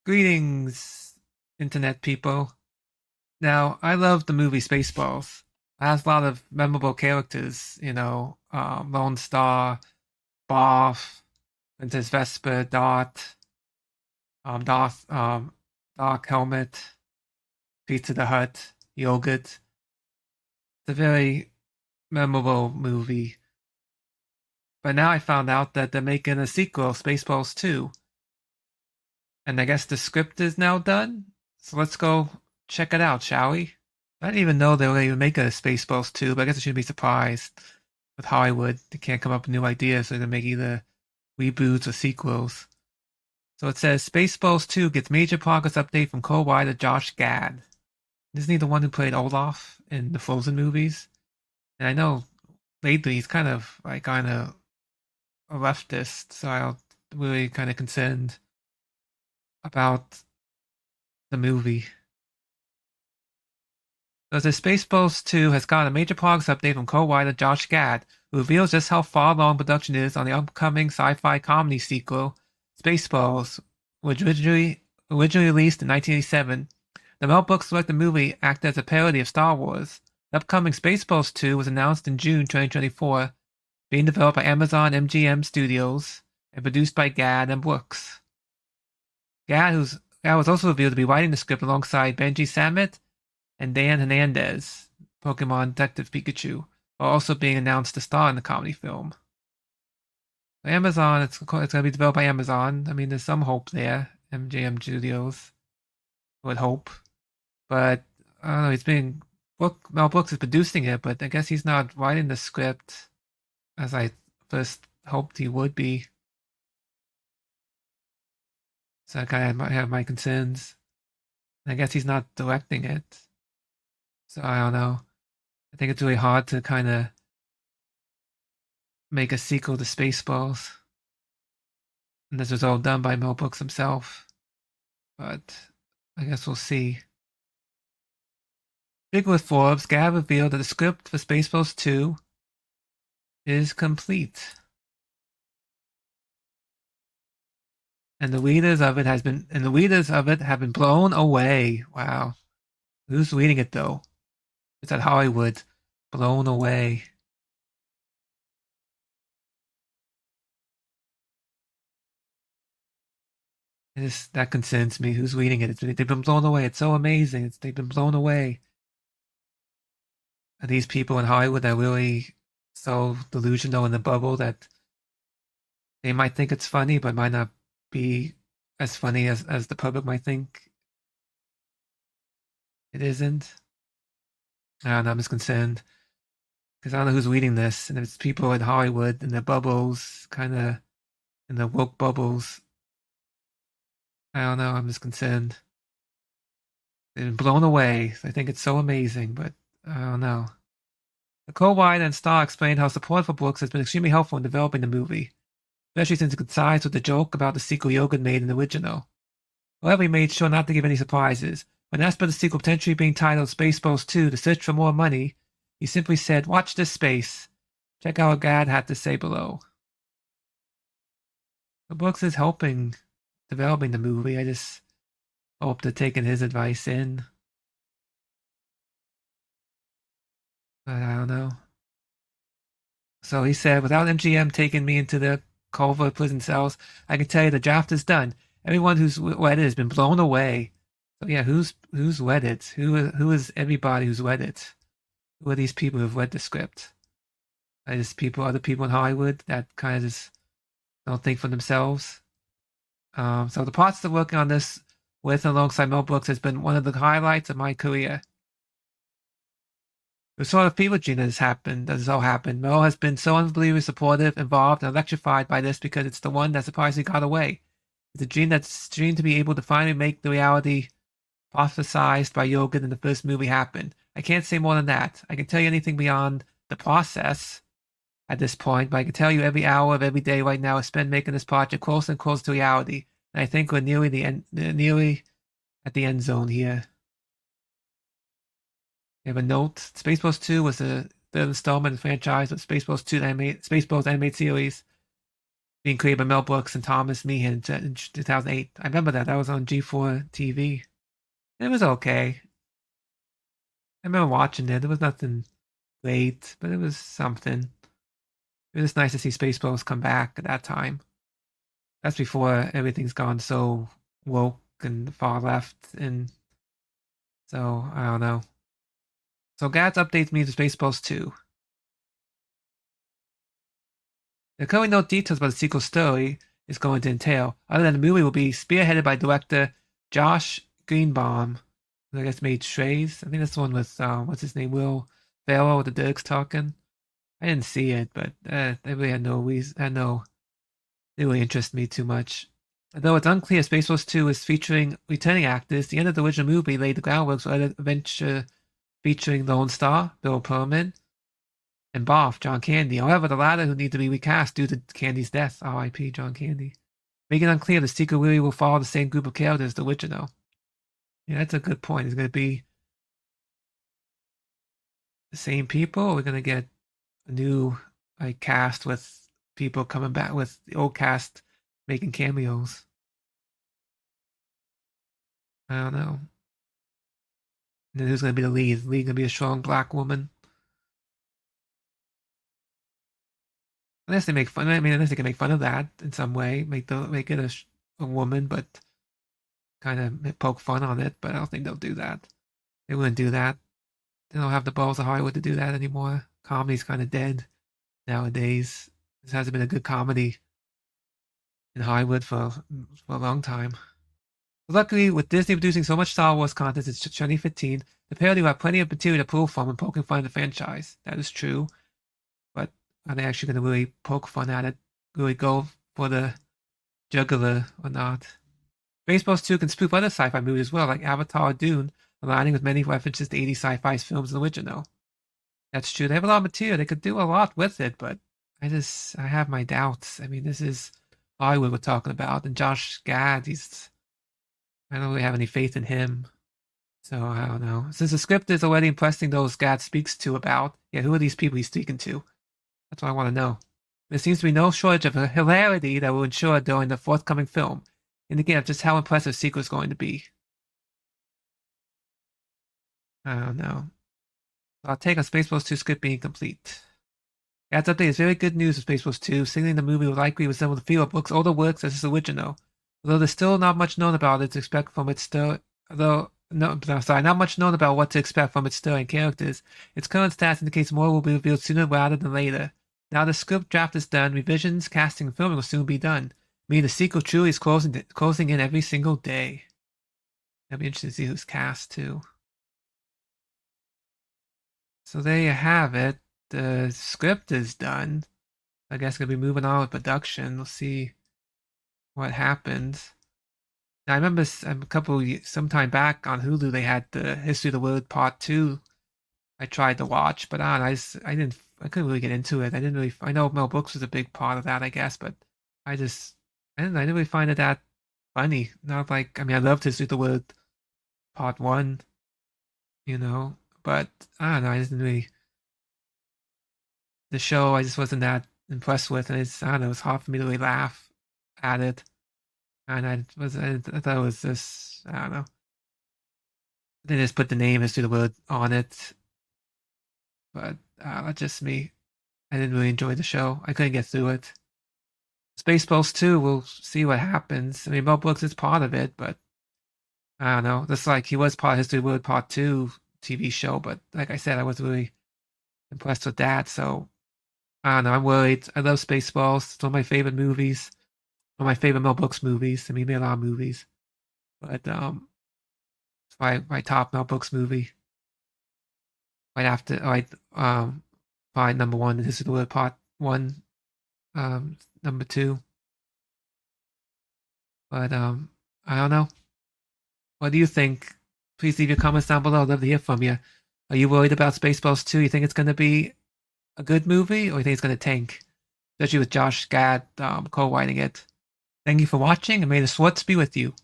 Greetings, internet people. Now, I love the movie Spaceballs. It has a lot of memorable characters, Lone Star, Boff, Princess Vesper, Dot, Darth, Dark Helmet, Pizza the Hut, Yogurt. It's a very memorable movie. But now I found out that they're making a sequel, Spaceballs 2. And I guess the script is now done. So let's go check it out, shall we? I didn't even know they were even making a Spaceballs 2, but I guess I shouldn't be surprised with Hollywood. They can't come up with new ideas, so they make either reboots or sequels. So it says Spaceballs 2 gets major progress update from co-writer Josh Gad. Isn't he the one who played Olaf in the Frozen movies? And I know lately he's kind of a leftist, so I'm really kind of concerned about the movie. So the Spaceballs 2 has got a major progress update from co-writer Josh Gad, who reveals just how far along production is on the upcoming sci-fi comedy sequel, Spaceballs, which originally released in 1987. The Mel Brooks selected movie acted as a parody of Star Wars. The upcoming Spaceballs 2 was announced in June 2024, being developed by Amazon MGM Studios and produced by Gad and Brooks. Gad was also revealed to be writing the script alongside Benji Samit and Dan Hernandez, Pokemon Detective Pikachu, are also being announced to star in the comedy film. Amazon, it's going to be developed by Amazon. I mean, there's some hope there. MGM Studios, I would hope. But, I don't know, Mel Brooks is producing it, but I guess he's not writing the script as I first hoped he would be. So I kind of might have my concerns. I guess he's not directing it. So I don't know. I think it's really hard to kind of make a sequel to Spaceballs. And this was all done by Mel Brooks himself. But I guess we'll see. Big with Forbes, Gad revealed that the script for Spaceballs 2 is complete. And the readers of it have been blown away. Wow. Who's reading it though? It's at Hollywood. Blown away. That concerns me. Who's reading it? They've been blown away. It's so amazing. They've been blown away. Are these people in Hollywood that really so delusional in the bubble that they might think it's funny, but might not be as funny as the public might think it isn't? I don't know. I'm just concerned because I don't know who's reading this, and if it's people in Hollywood in the bubbles, kind of in the woke bubbles. I don't know. I'm just concerned. They've been blown away. I think it's so amazing, but I don't know. The co-writer and star explained how support for Brooks has been extremely helpful in developing the movie, especially since it coincides with the joke about the sequel Yogan made in the original. However, he made sure not to give any surprises. When asked about the sequel potentially being titled Spaceballs 2: The Search for More Money, he simply said, "Watch this space. Check out what Gad had to say below." The Brooks is helping developing the movie. I just hope they're taking his advice in. But I don't know. So he said, without MGM taking me into the Culver prison cells, I can tell you the draft is done. Everyone who's read it has been blown away. So yeah, who's read it? Who is everybody who's read it? Who are these people who've read the script? Are just other people in Hollywood that kind of just don't think for themselves? So the process of working on this with and alongside Mel Brooks has been one of the highlights of my career. The sort of fever dream that has all happened. Mel has been so unbelievably supportive, involved, and electrified by this because it's the one that surprisingly got away. It's a dream that's dreamed to be able to finally make the reality prophesized by Yogan in the first movie happen. I can't say more than that. I can tell you anything beyond the process at this point, but I can tell you every hour of every day right now is spent making this project closer and closer to reality. And I think we're nearly at the end zone here. We have a note. Spaceballs 2 was the third installment in the franchise of Spaceballs 2 Spaceballs animated series. being created by Mel Brooks and Thomas Meehan in 2008. I remember that. That was on G4 TV. It was okay. I remember watching it. It was nothing great, but it was something. It was nice to see Spaceballs come back at that time. That's before everything's gone so woke and far left, and so I don't know. So Gads updates me to Spaceballs 2. There are currently no details about the sequel story is going to entail, other than the movie will be spearheaded by director Josh Greenbaum, who I guess made Strays. I think that's the one with what's his name, Will Ferrell with the Dirks talking. I didn't see it, but they really had no reason, didn't really interest me too much. Though it's unclear if Spaceballs 2 is featuring returning actors, the end of the original movie laid the groundwork for an adventure featuring Lone Star, Bill Pullman, and Boff, John Candy. However, the latter who need to be recast due to Candy's death, R.I.P. John Candy. Making it unclear the sequel really will follow the same group of characters as the original. Yeah, that's a good point. It's going to be the same people, or we're going to get a new cast with people coming back with the old cast making cameos. I don't know. And then who's going to be the lead? The lead going to be a strong black woman. Unless they make fun. I mean, unless they can make fun of that in some way, make it a woman, but kind of poke fun on it. But I don't think they'll do that. They wouldn't do that. They don't have the balls of Hollywood to do that anymore. Comedy's kind of dead nowadays. This hasn't been a good comedy in Hollywood for a long time. Luckily, with Disney producing so much Star Wars content since 2015, the parody will have plenty of material to pull from and poking fun at the franchise. That is true. But are they actually going to really poke fun at it? Really go for the jugular or not? Spaceballs 2 can spoof other sci-fi movies as well, like Avatar or Dune, aligning with many references to 80s sci-fi films in the original. That's true. They have a lot of material. They could do a lot with it, but I have my doubts. I mean, this is Hollywood we're talking about, and Josh Gad, I don't really have any faith in him. So I don't know. Since the script is already impressing those Gad speaks to about, yeah, who are these people he's speaking to? That's what I want to know. There seems to be no shortage of hilarity that will ensure during the forthcoming film, indicating just how impressive the sequel is going to be. I don't know. I'll take on Spaceballs 2 script being complete. Gad's update is very good news with Spaceballs 2, signaling the movie will likely resemble the feel of Brooks' older works as its original. Although there's still not much known about it to expect from its not much known about what to expect from its story and characters. Its current stats indicates more will be revealed sooner rather than later. Now the script draft is done, revisions, casting, and filming will soon be done, meaning the sequel truly is closing in every single day. That'll be interesting to see who's cast too. So there you have it. The script is done. I guess gonna be moving on with production. We'll see what happens. Now, I remember some time back on Hulu they had the History of the World Part 2. I tried to watch, but I couldn't really get into it. I know Mel Brooks was a big part of that, I guess, but I didn't really find it that funny. Not like, I mean, I loved History of the World Part 1, but I don't know, the show I just wasn't that impressed with, and I don't know, it's hard for me to really laugh at it. And I thought it was just, I don't know. They just put the name History of the World on it. But that's just me. I didn't really enjoy the show. I couldn't get through it. Spaceballs 2, we'll see what happens. I mean, Mel Brooks is part of it, but I don't know. Just like he was part of History of the World Part 2 TV show, but like I said, I wasn't really impressed with that. So I don't know. I'm worried. I love Spaceballs. It's one of my favorite movies. One of my favorite Mel Brooks movies. I mean, he made a lot of movies, but it's my top Mel Brooks movie. Right after, probably number one. This is the World Part 1, number 2. But I don't know. What do you think? Please leave your comments down below. I'd love to hear from you. Are you worried about Spaceballs 2? You think it's going to be a good movie, or you think it's going to tank? Especially with Josh Gad co-writing it. Thank you for watching, and may the sports be with you.